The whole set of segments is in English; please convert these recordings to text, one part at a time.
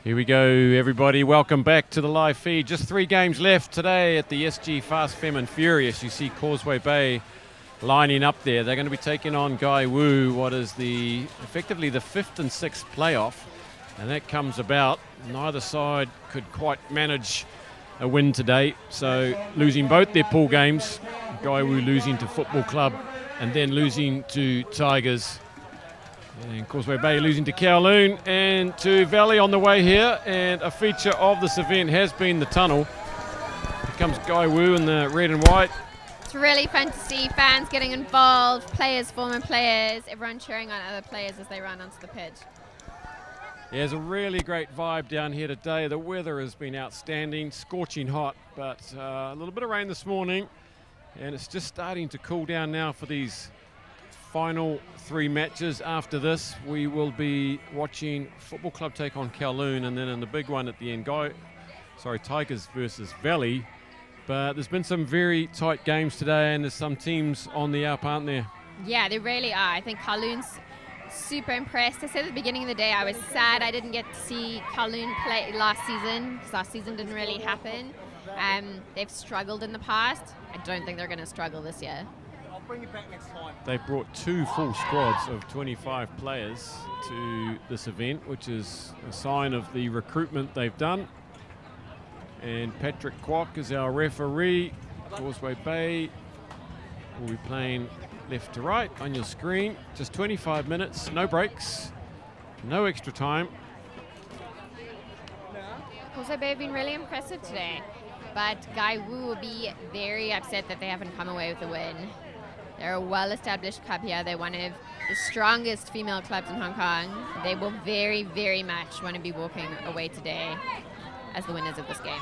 Here we go, everybody. Welcome back to the live feed. Just 3 games left today at the SG Fast Fem and Furious. You see Causeway Bay lining up there. They're going to be taking on Gai Wu, what is effectively the 5th and 6th playoff. And that comes about. Neither side could quite manage a win today. So losing both their pool games, Gai Wu losing to Football Club and then losing to Tigers. And Causeway Bay losing to Kowloon and to Valley on the way here. And a feature of this event has been the tunnel. Here comes Gai Wu in the red and white. It's really fun to see fans getting involved, players, former players, everyone cheering on other players as they run onto the pitch. Yeah, there's a really great vibe down here today. The weather has been outstanding, scorching hot, but a little bit of rain this morning. And it's just starting to cool down now for these final 3 matches. After this, we will be watching Football Club take on Kowloon, and then in the big one at the end, Tigers versus Valley. But there's been some very tight games today, and there's some teams on the up, aren't there? Yeah, they really are. I think Kowloon's super impressed. I said at the beginning of the day I was sad I didn't get to see Kowloon play last season, because last season didn't really happen. They've struggled in the past. I don't think they're going to struggle this year. Bring it back next time. They brought 2 full squads of 25 players to this event, which is a sign of the recruitment they've done. And Patrick Kwok is our referee. Causeway Bay will be playing left to right on your screen. Just 25 minutes, no breaks, no extra time. Causeway Bay have been really impressive today, but Gai Wu will be very upset that they haven't come away with a win. They're a well-established club here. They're one of the strongest female clubs in Hong Kong. They will very, very much want to be walking away today as the winners of this game.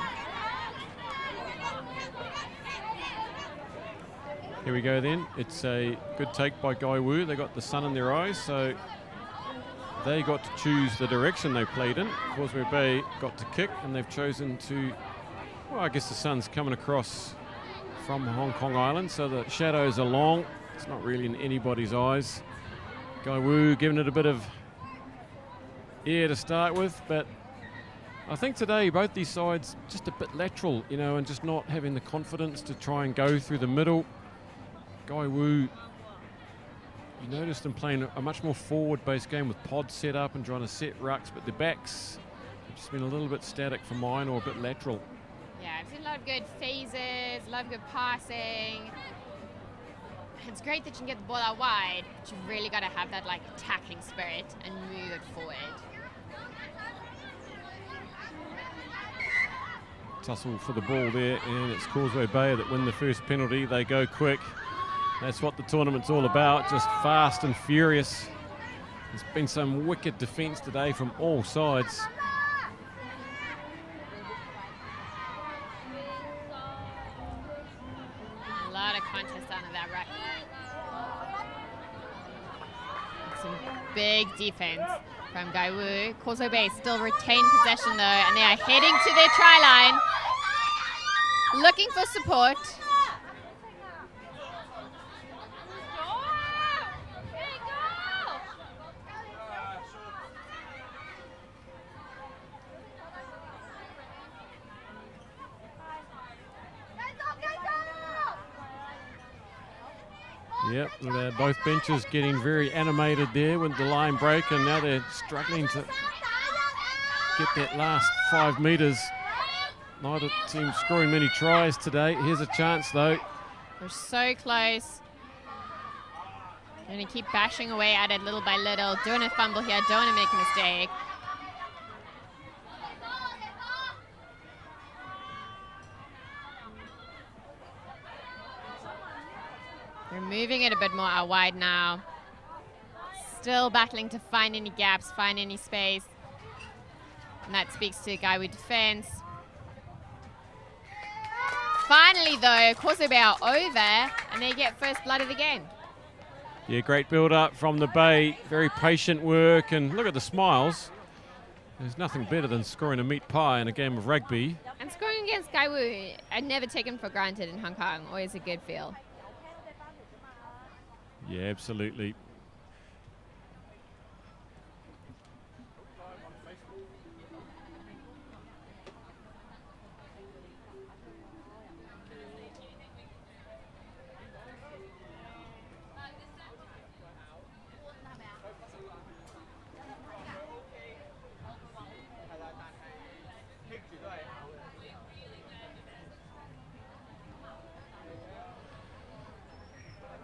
Here we go then. It's a good take by Gai Wu. They got the sun in their eyes, so they got to choose the direction they played in. Causeway Bay got to kick, and they've chosen to, well, I guess the sun's coming across from Hong Kong Island, so the shadows are long. It's not really in anybody's eyes. Gai Wu giving it a bit of air to start with, but I think today both these sides just a bit lateral, and just not having the confidence to try and go through the middle. Gai Wu, you noticed them playing a much more forward-based game with pods set up and trying to set rucks, but the backs have just been a little bit static for mine, or a bit lateral. Yeah, I've seen a lot of good phases, a lot of good passing. It's great that you can get the ball out wide, but you've really got to have that attacking spirit and move it forward. Tussle for the ball there, and it's Causeway Bay that win the first penalty. They go quick. That's what the tournament's all about, just fast and furious. There's been some wicked defence today from all sides. A lot of contest under that ruck. Some big defense from Gai Wu. Causeway Bay still retain possession though, and they are heading to their try line, looking for support. Yep, both benches getting very animated there with the line break, and now they're struggling to get that last 5 metres. Neither team scoring many tries today. Here's a chance though. We're so close. Going to keep bashing away at it little by little. Doing a fumble here, don't want to make a mistake. They're moving it a bit more out wide now. Still battling to find any gaps, find any space. And that speaks to Gai Wu defense. Finally though, Causeway Bay are over and they get first blood of the game. Yeah, great build up from the Bay. Very patient work, and look at the smiles. There's nothing better than scoring a meat pie in a game of rugby. And scoring against Gai Wu, I'd never taken for granted in Hong Kong. Always a good feel. Yeah, absolutely.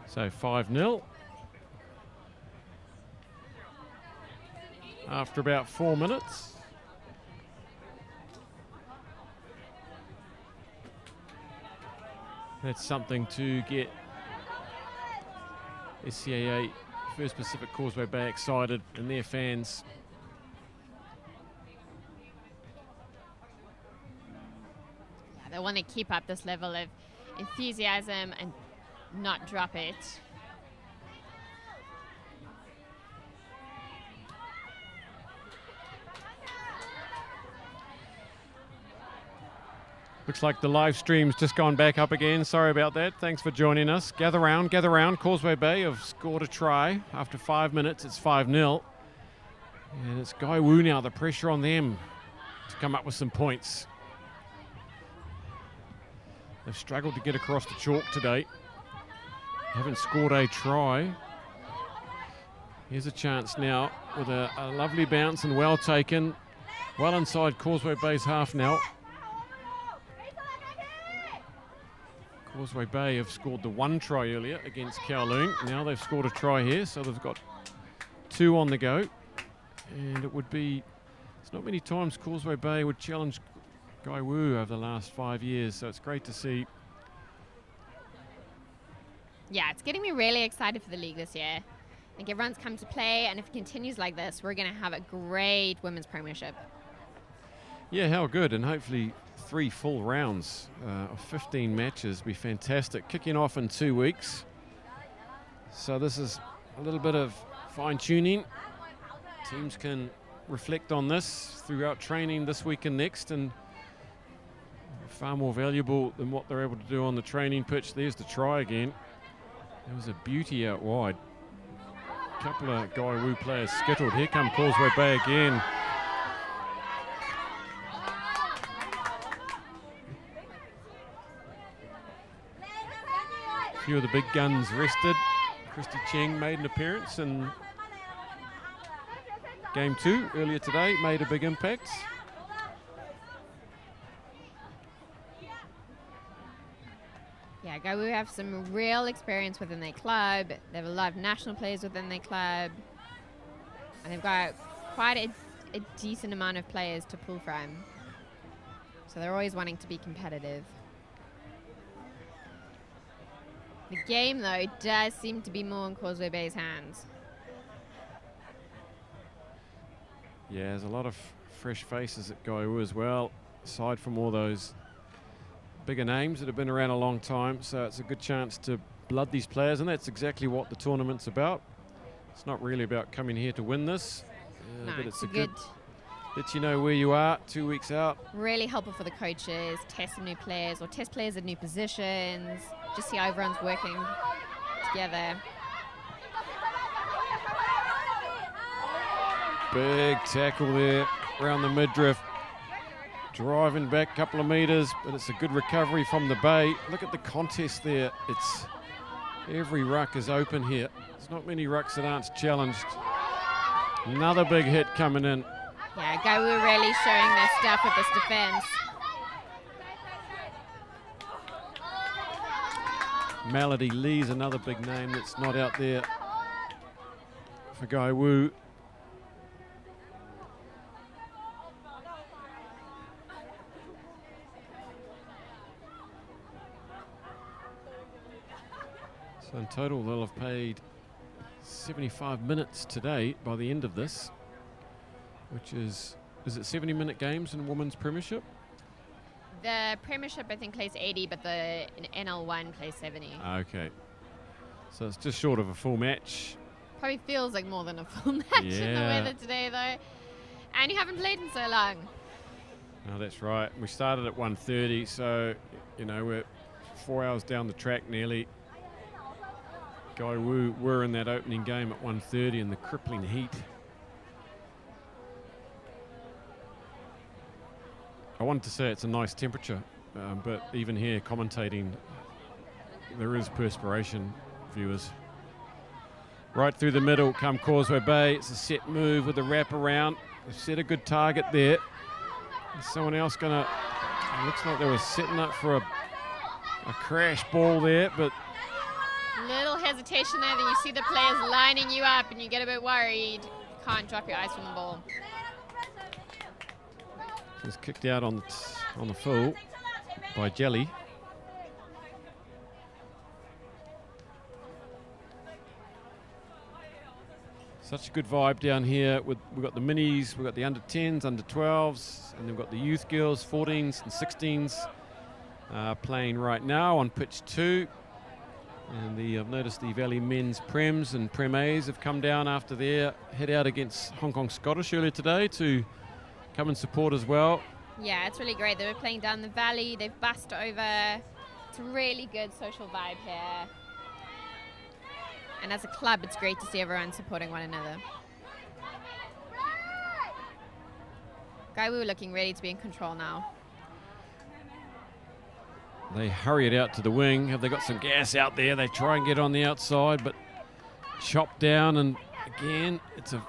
So 5-0. After about 4 minutes. That's something to get SCAA First Pacific Causeway Bay excited and their fans. Yeah, they want to keep up this level of enthusiasm and not drop it. Looks like the live stream's just gone back up again. Sorry about that. Thanks for joining us. Gather round, gather round. Causeway Bay have scored a try. After 5 minutes, it's 5-0. And it's Gai Wu now, the pressure on them to come up with some points. They've struggled to get across the chalk today. Haven't scored a try. Here's a chance now with a lovely bounce and well taken. Well inside Causeway Bay's half now. Causeway Bay have scored the 1 try earlier against Kowloon. Now they've scored a try here, so they've got 2 on the go. And it would be, it's not many times Causeway Bay would challenge Gai Wu over the last 5 years, so it's great to see. Yeah, it's getting me really excited for the league this year. I think everyone's come to play, and if it continues like this, we're going to have a great women's premiership. Yeah, how good, and hopefully 3 full rounds of 15 matches be fantastic. Kicking off in 2 weeks. So this is a little bit of fine-tuning. Teams can reflect on this throughout training this week and next, and far more valuable than what they're able to do on the training pitch. There's the try again. There was a beauty out wide. A couple of Gai Wu players skittled. Here come Causeway Bay again. A few of the big guns rested. Christy Cheng made an appearance in Game 2 earlier today, made a big impact. Yeah, Gai Wu have some real experience within their club. They have a lot of national players within their club. And they've got quite a decent amount of players to pull from. So they're always wanting to be competitive. The game, though, does seem to be more in Causeway Bay's hands. Yeah, there's a lot of fresh faces at Gai Wu as well, aside from all those bigger names that have been around a long time. So it's a good chance to blood these players, and that's exactly what the tournament's about. It's not really about coming here to win this, No, but it's a a good let you know where you are 2 weeks out. really helpful for the coaches, test some new players or test players at new positions, just see how everyone's working together. Big tackle there around the midriff. Driving back a couple of metres, but it's a good recovery from the Bay. Look at the contest there. It's every ruck is open here. There's not many rucks that aren't challenged. Another big hit coming in. Yeah, Gai Wu really showing their stuff with this defense. Melody Lee's another big name that's not out there for Gai Wu. So in total, they'll have played 75 minutes today by the end of this, which is it 70-minute games in Women's Premiership? The Premiership, I think, plays 80, but the NL1 plays 70. Okay. So it's just short of a full match. Probably feels like more than a full match in the Yeah. weather today, though. And you haven't played in so long. No, that's right. We started at 1:30, so, you know, we're 4 hours down the track nearly. Gai Wu were in that opening game at 1:30 in the crippling heat. I wanted to say it's a nice temperature, but even here commentating, there is perspiration, viewers. Right through the middle come Causeway Bay. It's a set move with a wrap around. They've set a good target there. Is someone else gonna, it looks like they were setting up for a crash ball there, but Little hesitation there, then you see the players lining you up and you get a bit worried. Can't drop your eyes from the ball. Just kicked out on the full by Jelly. Such a good vibe down here. We've got the minis, we've got the under 10s, under 12s, and we've got the youth girls, 14s and 16s playing right now on pitch 2. And I've noticed the Valley men's Prems and Prem A's have come down after their head out against Hong Kong Scottish earlier today to come and support as well. Yeah, it's really great. They were playing down the valley. They've bussed over. It's a really good social vibe here. And as a club, it's great to see everyone supporting one another. Gai Wu looking ready to be in control now. They hurry it out to the wing. Have they got some gas out there? They try and get on the outside, but chopped down. And again, it's a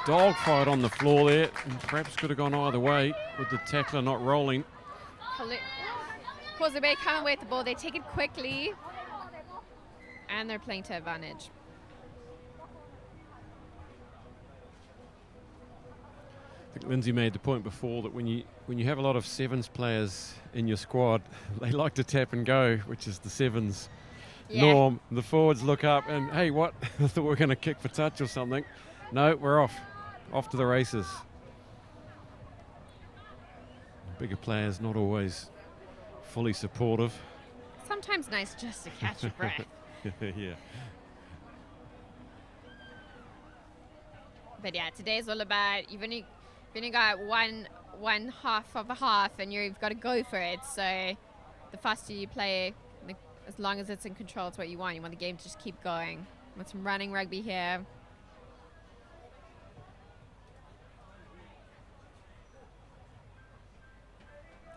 dogfight on the floor there. And perhaps could have gone either way with the tackler not rolling. CWB coming away with the ball. They take it quickly. And they're playing to advantage. I think Lindsay made the point before that when you have a lot of sevens players in your squad, they like to tap and go, which is the sevens norm. The forwards look up and, hey, what? I thought we were going to kick for touch or something. No, we're off to the races. Bigger players not always fully supportive. Sometimes nice just to catch your breath. Yeah. But yeah, today's all about you've only got one half of a half, and you've got to go for it. So the faster you play, as long as it's in control, it's what you want. You want the game to just keep going. Want some running rugby here.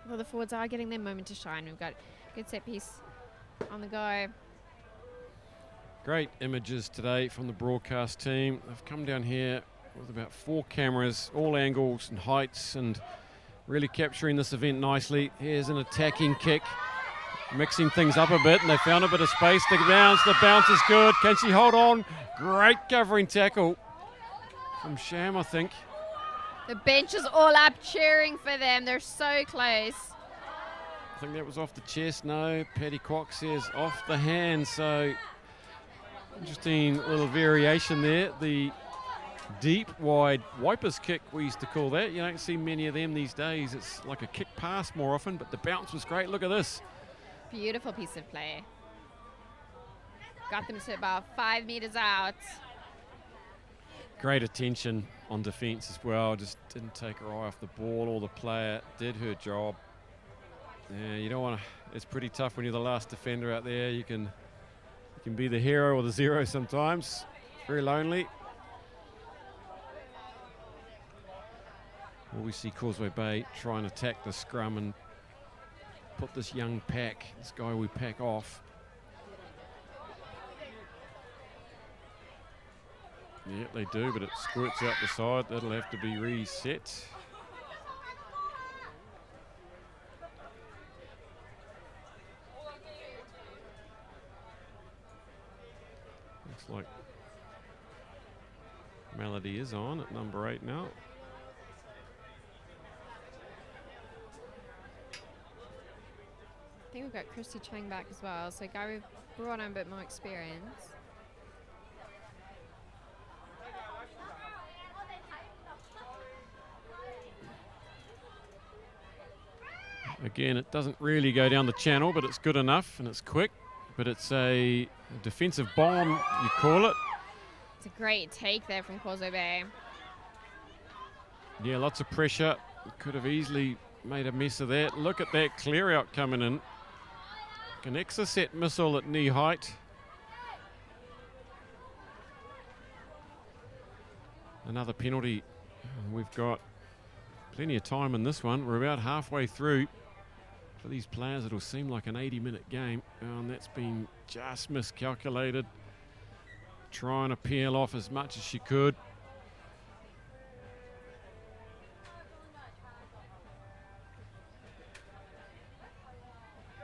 Well, the forwards are getting their moment to shine. We've got a good set piece on the go. Great images today from the broadcast team. They've come down here with about 4 cameras, all angles and heights, and really capturing this event nicely. Here's an attacking kick, mixing things up a bit, and they found a bit of space. The bounce is good. Can she hold on? Great covering tackle from Sham, I think. The bench is all up cheering for them. They're so close. I think that was off the chest. No, Paddy Kwok says off the hand, so interesting little variation there. The deep, wide wipers kick, we used to call that. You don't see many of them these days. It's like a kick pass more often, but the bounce was great. Look at this. Beautiful piece of play. Got them to about 5 meters out. Great attention on defence as well. Just didn't take her eye off the ball, or the player did her job. Yeah, you don't want to. It's pretty tough when you're the last defender out there. You can be the hero or the zero sometimes. Very lonely. Well, we see Causeway Bay try and attack the scrum and put this young pack, this Gai Wu pack, off. Yeah, they do, but it squirts out the side. That'll have to be reset. Looks like Melody is on at number 8 now. I think we've got Christy Chang back as well, so Gary brought on a bit more experience. Again, it doesn't really go down the channel, but it's good enough and it's quick. But it's a defensive bomb, you call it. It's a great take there from Causeway Bay. Yeah, lots of pressure. Could have easily made a mess of that. Look at that clear out coming in. An exocet missile at knee height. Another penalty. We've got plenty of time in this one. We're about halfway through. For these players, it'll seem like an 80-minute game, and that's been just miscalculated. Trying to peel off as much as she could.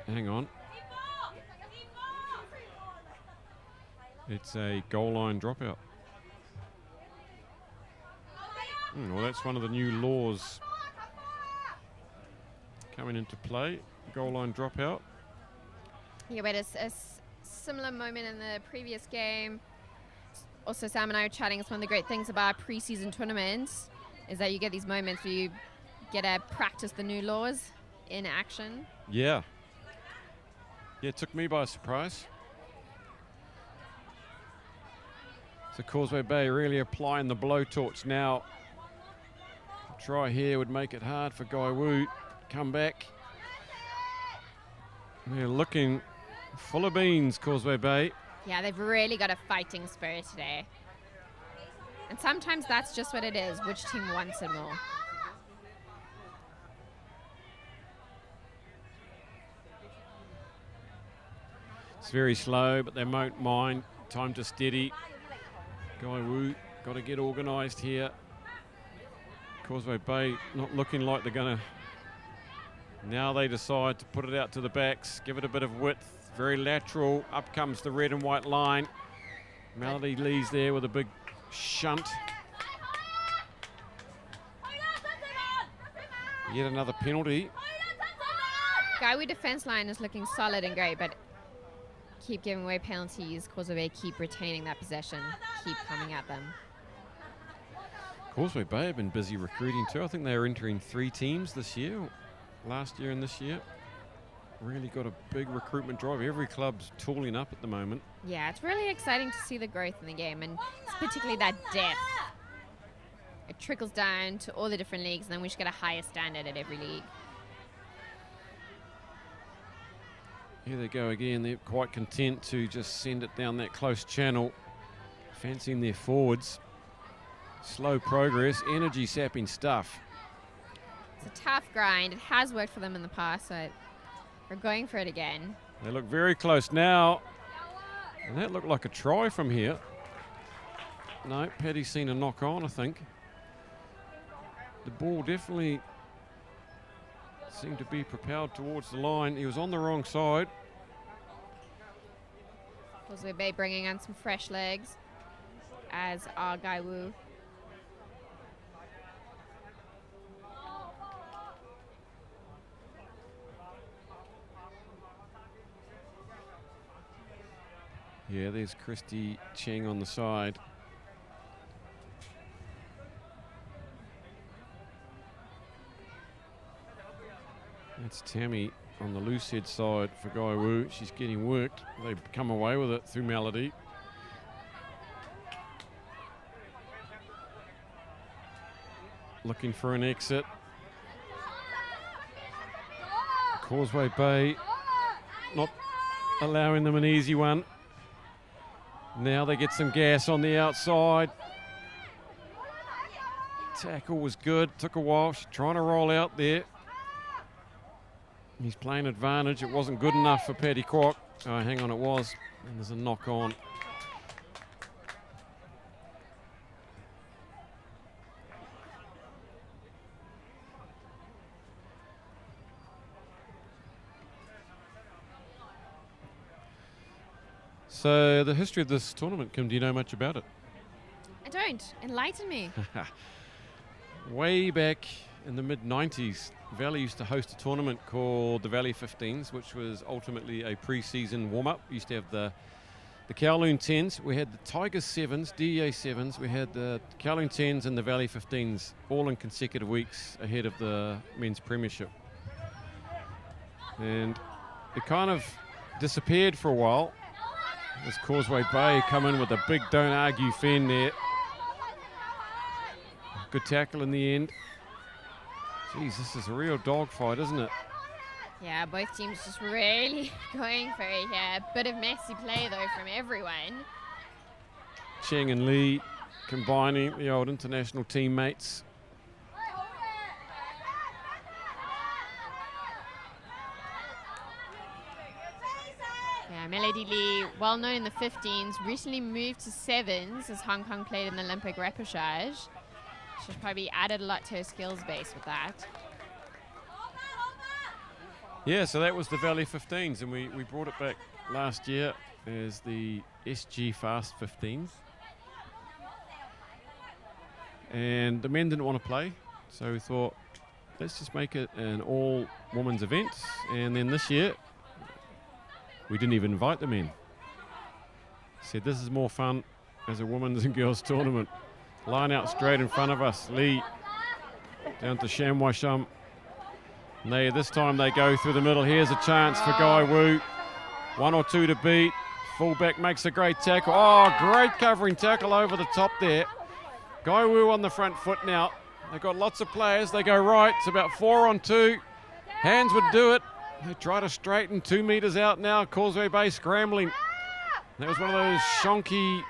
Hang on. It's a goal line dropout. Well, that's one of the new laws coming into play. Goal line dropout. Yeah, we had a similar moment in the previous game. Also, Sam and I were chatting. It's one of the great things about preseason tournaments is that you get these moments where you get to practice the new laws in action. Yeah. Yeah, it took me by surprise. So Causeway Bay really applying the blowtorch now. A try here would make it hard for Gai Wu. Come back. They're looking full of beans, Causeway Bay. Yeah, they've really got a fighting spirit today. And sometimes that's just what it is, which team wants it more. It's very slow, but they won't mind. Time to steady. Gai Wu got to get organised here. Causeway Bay not looking like they're going to. Now they decide to put it out to the backs, give it a bit of width. Very lateral. Up comes the red and white line. Melody Lee's there with a big shunt. Yet another penalty. Gai Wu defence line is looking solid and great, but keep giving away penalties. Causeway Bay keep retaining that possession, keep coming at them. Causeway Bay have been busy recruiting too. I think they were entering 3 teams this year, last year and this year. Really got a big recruitment drive. Every club's tooling up at the moment. Yeah, it's really exciting to see the growth in the game, and particularly that depth. It trickles down to all the different leagues, and then we should get a higher standard at every league. Here they go again. They're quite content to just send it down that close channel, fancying their forwards. Slow progress, energy sapping stuff. It's a tough grind. It has worked for them in the past, so we're going for it again. They look very close now. And that looked like a try from here. No, Paddy's seen a knock on, I think. The ball definitely seemed to be propelled towards the line. He was on the wrong side. Causeway Bay bringing on some fresh legs, as are Gai Wu. Yeah, there's Christy Cheng on the side. That's Tammy on the loose head side for Gai Wu. She's getting worked. They've come away with it through Melody. Looking for an exit. Causeway Bay not allowing them an easy one. Now they get some gas on the outside. Tackle was good, took a while. She's trying to roll out there. He's playing advantage. It wasn't good enough for Paddy Kwok. Oh, hang on, it was. And there's a knock on. So the history of this tournament, Kim, do you know much about it? I don't. Enlighten me. Way back in the mid-90s, Valley used to host a tournament called the Valley 15s, which was ultimately a pre-season warm-up. We used to have the Kowloon 10s, we had the Tigers 7s, DEA 7s, we had the Kowloon 10s and the Valley 15s, all in consecutive weeks ahead of the men's premiership. And it kind of disappeared for a while. As Causeway Bay come in with a big don't argue fend there. Good tackle in the end. Geez, this is a real dogfight, isn't it? Yeah, both teams just really going for it here. Bit of messy play, though, from everyone. Cheng and Lee combining the old international teammates. Yeah, Melody Lee, well known in the 15s, recently moved to 7s as Hong Kong played in the Olympic repechage. She's probably added a lot to her skills base with that. Yeah, so that was the Valley 15s, and we brought it back last year. as the SG Fast 15s. And the men didn't want to play, so we thought, let's just make it an all-women's event. And then this year, we didn't even invite the men. Said this is more fun as a women's and girls tournament. Line out straight in front of us. Lee down to Shamwasham. This time they go through the middle. Here's a chance for Gai Wu. 1 or 2 to beat. Fullback makes a great tackle. Oh, great covering tackle over the top there. Gai Wu on the front foot now. They've got lots of players. They go right. It's about 4 on 2. Hands would do it. They try to straighten 2 meters out now. Causeway Bay scrambling. That was one of those shonky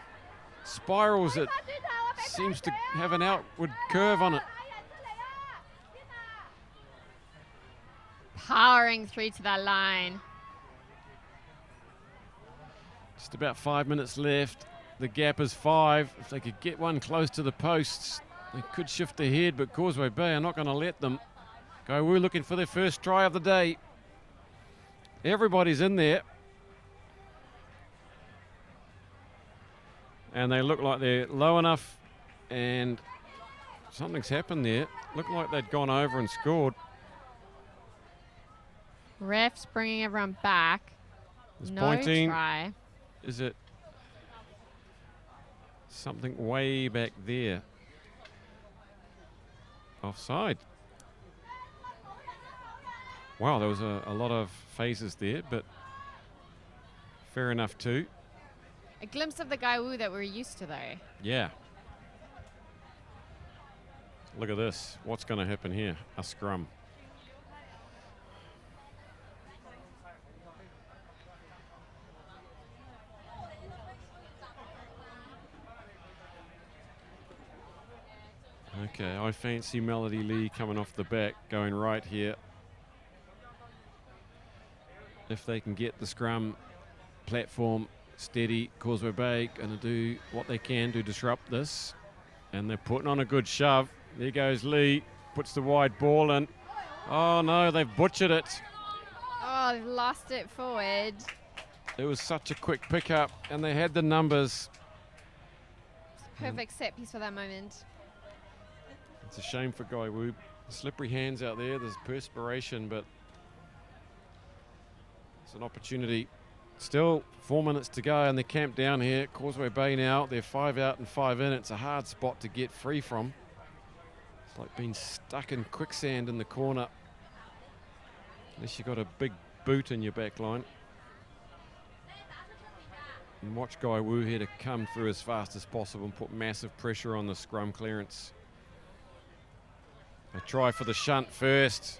spirals that seems to have an outward curve on it. Powering through to that line. Just about 5 minutes left. The gap is 5. If they could get one close to the posts, they could shift ahead, but Causeway Bay are not going to let them. Gai Wu looking for their first try of the day. Everybody's in there. And they look like they're low enough, and something's happened there. Looked like they'd gone over and scored. Refs bringing everyone back. There's No pointing. try. Is it something way back there? Offside. Wow, there was a lot of phases there, but fair enough too. A glimpse of the Gai Wu that we're used to, though. Yeah. Look at this. What's going to happen here? A scrum. Okay, I fancy Melody Lee coming off the back, going right here. If they can get the scrum platform steady, Causeway Bay going to do what they can to disrupt this. And they're putting on a good shove. There goes Lee, puts the wide ball in. Oh no, they've butchered it. Oh, they've lost it forward. It was such a quick pickup, and they had the numbers. Perfect set piece for that moment. It's a shame for Gai Wu. Slippery hands out there. There's perspiration, but it's an opportunity. Still 4 minutes to go, and they're camped down here. Causeway Bay now. They're 5 out and 5 in. It's a hard spot to get free from. It's like being stuck in quicksand in the corner. Unless you've got a big boot in your back line. And watch Gai Wu here to come through as fast as possible and put massive pressure on the scrum clearance. They try for the shunt first.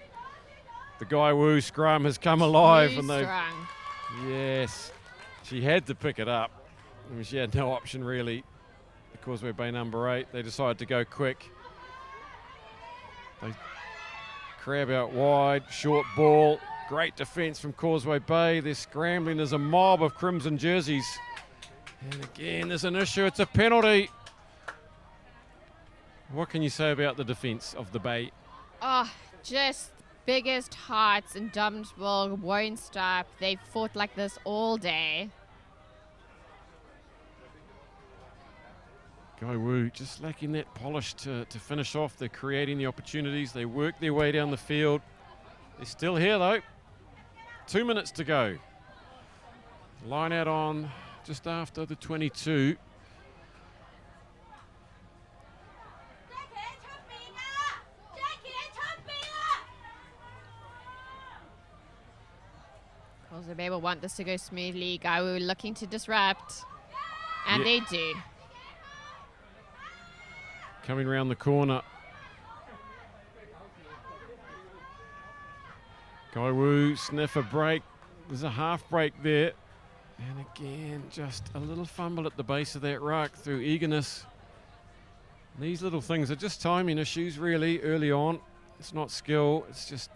The Gai Wu scrum has come alive, and they've Strong. yes, she had to pick it up. I mean, she had no option really. The Causeway Bay number 8. They decided to go quick. They crab out wide, short ball. Great defence from Causeway Bay. They're scrambling. There's a mob of crimson jerseys. And again, there's an issue. It's a penalty. What can you say about the defence of the Bay? Oh, just biggest hearts, indomitable, won't stop. They've fought like this all day. Gai Wu just lacking that polish to finish off. They're creating the opportunities. They work their way down the field. They're still here though. 2 minutes to go. Line out on just after the 22. Causeway Bay will want this to go smoothly. Gai Wu looking to disrupt. And they do. Coming round the corner. Gai Wu sniff a break. There's a half break there. And again, just a little fumble at the base of that ruck through eagerness. These little things are just timing issues really early on. It's not skill, it's just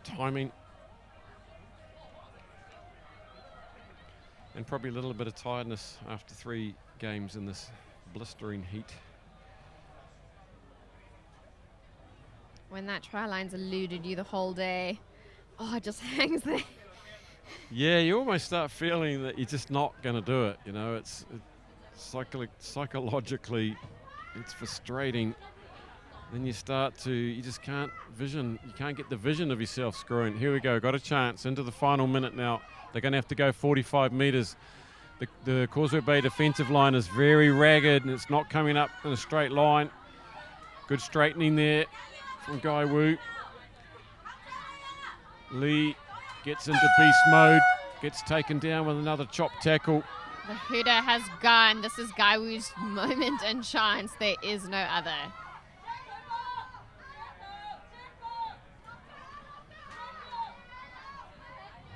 timing. And probably a little bit of tiredness after 3 games in this blistering heat. When that try line's eluded you the whole day, oh, it just hangs there. Yeah, you almost start feeling that you're just not going to do it. You know, it's psychologically, it's frustrating. Then you just can't get the vision of yourself screwing. Here we go, got a chance into the final minute now. They're going to have to go 45 metres. The Causeway Bay defensive line is very ragged and it's not coming up in a straight line. Good straightening there from Gai Wu. Lee gets into beast mode, gets taken down with another chop tackle. The hooter has gone. This is Gai Wu's moment and chance. There is no other.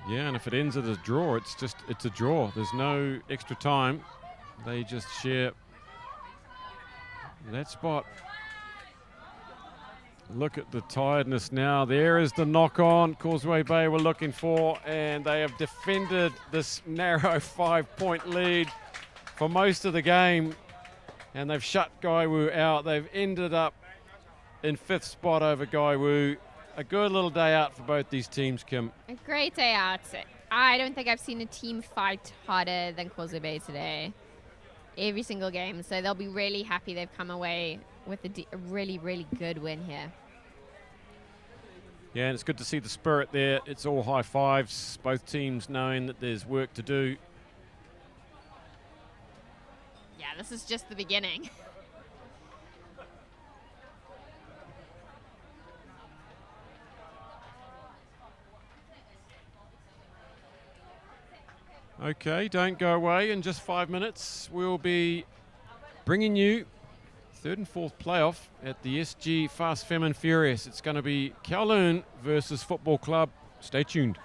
Yeah, and if it ends at a draw, it's a draw. There's no extra time. They just share that spot. Look at the tiredness now. There is the knock on Causeway Bay were looking for, and they have defended this narrow 5-point lead for most of the game, and they've shut Gai Wu out. They've ended up in 5th spot over Gai Wu. A good little day out for both these teams, Kim. A great day out. I don't think I've seen a team fight harder than Causeway Bay today. Every single game. So they'll be really happy they've come away with a really, really good win here. Yeah, and it's good to see the spirit there. It's all high fives, both teams knowing that there's work to do. Yeah, this is just the beginning. Okay, don't go away. In just 5 minutes, we'll be bringing you 3rd and 4th playoff at the SG Fast Femme and Furious. It's going to be Kowloon versus Football Club. Stay tuned.